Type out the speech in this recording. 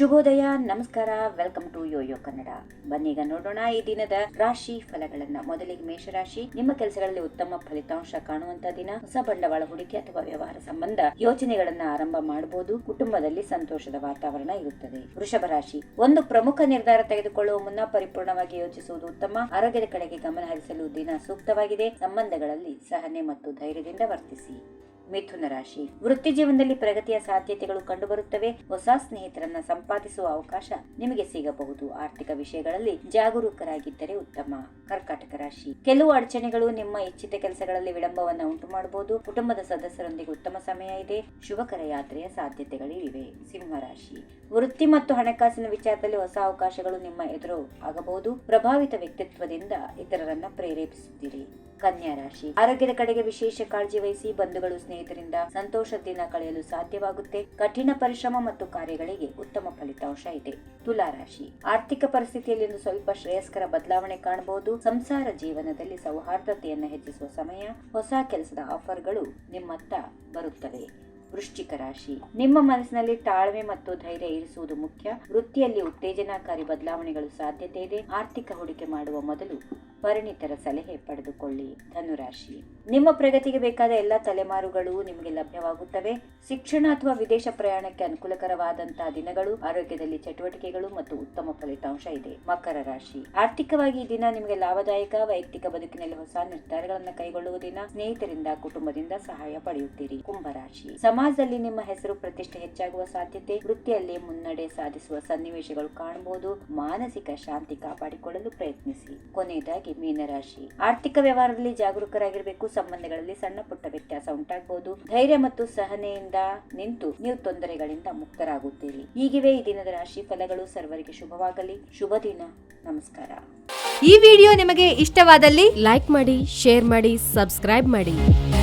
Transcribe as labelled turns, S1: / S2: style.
S1: ಶುಭೋದಯ, ನಮಸ್ಕಾರ, welcome to Yoyo Kannada. ಬನ್ನೀಗ ನೋಡೋಣ ಈ ದಿನದ ರಾಶಿ ಫಲಗಳನ್ನ. ಮೊದಲಿಗೆ ಮೇಷರಾಶಿ. ನಿಮ್ಮ ಕೆಲಸಗಳಲ್ಲಿ ಉತ್ತಮ ಫಲಿತಾಂಶ ಕಾಣುವಂತ ದಿನ. ಹೊಸ ಬಂಡವಾಳ ಹೂಡಿಕೆ ಅಥವಾ ವ್ಯವಹಾರ ಸಂಬಂಧ ಯೋಜನೆಗಳನ್ನ ಆರಂಭ ಮಾಡಬಹುದು. ಕುಟುಂಬದಲ್ಲಿ ಸಂತೋಷದ ವಾತಾವರಣ ಇರುತ್ತದೆ. ವೃಷಭ ರಾಶಿ. ಒಂದು ಪ್ರಮುಖ ನಿರ್ಧಾರ ತೆಗೆದುಕೊಳ್ಳುವ ಮುನ್ನ ಪರಿಪೂರ್ಣವಾಗಿ ಯೋಚಿಸುವುದು ಉತ್ತಮ. ಆರೋಗ್ಯದ ಕಡೆಗೆ ಗಮನ ಹರಿಸಲು ದಿನ ಸೂಕ್ತವಾಗಿದೆ. ಸಂಬಂಧಗಳಲ್ಲಿ ಸಹನೆ ಮತ್ತು ಧೈರ್ಯದಿಂದ ವರ್ತಿಸಿ. ಮಿಥುನ ರಾಶಿ. ವೃತ್ತಿ ಜೀವನದಲ್ಲಿ ಪ್ರಗತಿಯ ಸಾಧ್ಯತೆಗಳು ಕಂಡುಬರುತ್ತವೆ. ಹೊಸ ಸ್ನೇಹಿತರನ್ನ ಸಂಪಾದಿಸುವ ಅವಕಾಶ ನಿಮಗೆ ಸಿಗಬಹುದು. ಆರ್ಥಿಕ ವಿಷಯಗಳಲ್ಲಿ ಜಾಗರೂಕರಾಗಿದ್ದರೆ ಉತ್ತಮ. ಕರ್ಕಾಟಕ ರಾಶಿ. ಕೆಲವು ಅಡಚಣೆಗಳು ನಿಮ್ಮ ಇಚ್ಛಿತ ಕೆಲಸಗಳಲ್ಲಿ ವಿಳಂಬವನ್ನು ಉಂಟು ಮಾಡಬಹುದು. ಕುಟುಂಬದ ಸದಸ್ಯರೊಂದಿಗೆ ಉತ್ತಮ ಸಮಯ ಇದೆ. ಶುಭಕರ ಯಾತ್ರೆಯ ಸಾಧ್ಯತೆಗಳಿವೆ. ಸಿಂಹ ರಾಶಿ. ವೃತ್ತಿ ಮತ್ತು ಹಣಕಾಸಿನ ವಿಚಾರದಲ್ಲಿ ಹೊಸ ಅವಕಾಶಗಳು ನಿಮ್ಮ ಎದುರು ಆಗಬಹುದು. ಪ್ರಭಾವಿತ ವ್ಯಕ್ತಿತ್ವದಿಂದ ಇತರರನ್ನ ಪ್ರೇರೇಪಿಸುತ್ತೀರಿ. ಕನ್ಯಾ ರಾಶಿ. ಆರೋಗ್ಯದ ಕಡೆಗೆ ವಿಶೇಷ ಕಾಳಜಿ ವಹಿಸಿ. ಬಂಧುಗಳು ಸ್ನೇಹಿತರಿಂದ ಸಂತೋಷ ದಿನ ಕಳೆಯಲು ಸಾಧ್ಯವಾಗುತ್ತೆ. ಕಠಿಣ ಪರಿಶ್ರಮ ಮತ್ತು ಕಾರ್ಯಗಳಿಗೆ ಉತ್ತಮ ಫಲಿತಾಂಶ ಇದೆ. ತುಲಾ ರಾಶಿ. ಆರ್ಥಿಕ ಪರಿಸ್ಥಿತಿಯಲ್ಲಿ ಒಂದು ಸ್ವಲ್ಪ ಶ್ರೇಯಸ್ಕರ ಬದಲಾವಣೆ ಕಾಣಬಹುದು. ಸಂಸಾರ ಜೀವನದಲ್ಲಿ ಸೌಹಾರ್ದತೆಯನ್ನು ಹೆಚ್ಚಿಸುವ ಸಮಯ. ಹೊಸ ಕೆಲಸದ ಆಫರ್ಗಳು ನಿಮ್ಮತ್ತ ಬರುತ್ತವೆ. ವೃಶ್ಚಿಕ ರಾಶಿ. ನಿಮ್ಮ ಮನಸ್ಸಿನಲ್ಲಿ ತಾಳ್ಮೆ ಮತ್ತು ಧೈರ್ಯ ಇರಿಸುವುದು ಮುಖ್ಯ. ವೃತ್ತಿಯಲ್ಲಿ ಉತ್ತೇಜನಕಾರಿ ಬದಲಾವಣೆಗಳು ಸಾಧ್ಯತೆ ಇದೆ. ಆರ್ಥಿಕ ಹೂಡಿಕೆ ಮಾಡುವ ಮೊದಲು ಪರಿಣಿತರ ಸಲಹೆ ಪಡೆದುಕೊಳ್ಳಿ. ಧನುರಾಶಿ. ನಿಮ್ಮ ಪ್ರಗತಿಗೆ ಬೇಕಾದ ಎಲ್ಲಾ ತಲೆಮಾರುಗಳು ನಿಮಗೆ ಲಭ್ಯವಾಗುತ್ತವೆ. ಶಿಕ್ಷಣ ಅಥವಾ ವಿದೇಶ ಪ್ರಯಾಣಕ್ಕೆ ಅನುಕೂಲಕರವಾದಂತಹ ದಿನಗಳು. ಆರೋಗ್ಯದಲ್ಲಿ ಚಟುವಟಿಕೆಗಳು ಮತ್ತು ಉತ್ತಮ ಫಲಿತಾಂಶ ಇದೆ. ಮಕರ ರಾಶಿ. ಆರ್ಥಿಕವಾಗಿ ಈ ದಿನ ನಿಮಗೆ ಲಾಭದಾಯಕ. ವೈಯಕ್ತಿಕ ಬದುಕಿನಲ್ಲಿ ಹೊಸ ನಿರ್ಧಾರಗಳನ್ನು ಕೈಗೊಳ್ಳುವ ದಿನ. ಸ್ನೇಹಿತರಿಂದ ಕುಟುಂಬದಿಂದ ಸಹಾಯ ಪಡೆಯುತ್ತೀರಿ. ಕುಂಭರಾಶಿ. ಸಮಾಜದಲ್ಲಿ ನಿಮ್ಮ ಹೆಸರು ಪ್ರತಿಷ್ಠೆ ಹೆಚ್ಚಾಗುವ ಸಾಧ್ಯತೆ. ವೃತ್ತಿಯಲ್ಲಿ ಮುನ್ನಡೆ ಸಾಧಿಸುವ ಸನ್ನಿವೇಶಗಳು ಕಾಣಬಹುದು. ಮಾನಸಿಕ ಶಾಂತಿ ಕಾಪಾಡಿಕೊಳ್ಳಲು ಪ್ರಯತ್ನಿಸಿ. ಕೊನೆಯದಾಗಿ ಮೀನರಾಶಿ. ಆರ್ಥಿಕ ವ್ಯವಹಾರದಲ್ಲಿ ಜಾಗರೂಕರಾಗಿರಬೇಕು. ಸಂಬಂಧಗಳಲ್ಲಿ ಸಣ್ಣ ಪುಟ್ಟ ವ್ಯತ್ಯಾಸ ಉಂಟಾಗಬಹುದು. ಧೈರ್ಯ ಮತ್ತು ಸಹನೆಯಿಂದ ನಿಂತು ನೀವು ತೊಂದರೆಗಳಿಂದ ಮುಕ್ತರಾಗುತ್ತೀರಿ. ಹೀಗಿವೆ ಈ ದಿನದ ರಾಶಿ ಫಲಗಳು. ಸರ್ವರಿಗೆ ಶುಭವಾಗಲಿ. ಶುಭ ದಿನ. ನಮಸ್ಕಾರ.
S2: ಈ ವಿಡಿಯೋ ನಿಮಗೆ ಇಷ್ಟವಾದಲ್ಲಿ ಲೈಕ್ ಮಾಡಿ, ಶೇರ್ ಮಾಡಿ, ಸಬ್ಸ್ಕ್ರೈಬ್ ಮಾಡಿ.